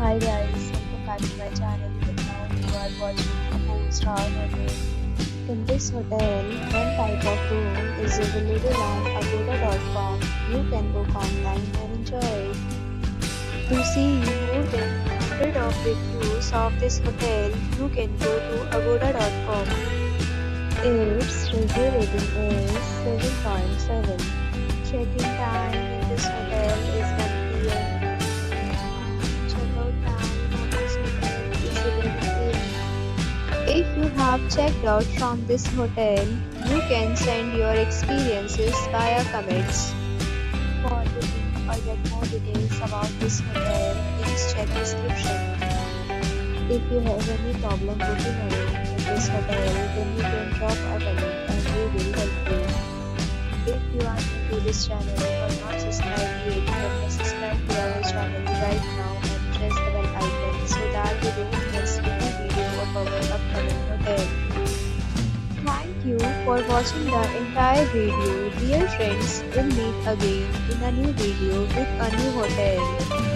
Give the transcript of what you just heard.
Hi guys, welcome back to my channel. And now you are watching a 4-star hotel. In this hotel, one type of room is available on agoda.com. You can book online and enjoy it. To see more than 100 of reviews of this hotel, you can go to agoda.com. Its review rating is 7.7. Check-in time in this hotel is 1 p.m. Checkout time of this hotel is 11 a.m. If you have checked out from this hotel, you can send your experiences via comments. For booking or get more details about this hotel, please check description. If you have any problem booking a room in this hotel, then you can drop a comment and we will help you. If you are new to this channel or not subscribed yet, then subscribe to our channel right now and press the bell icon so that you don't miss any video of our upcoming hotel. Thank you for watching the entire video. Dear friends, we'll meet again in a new video with a new hotel.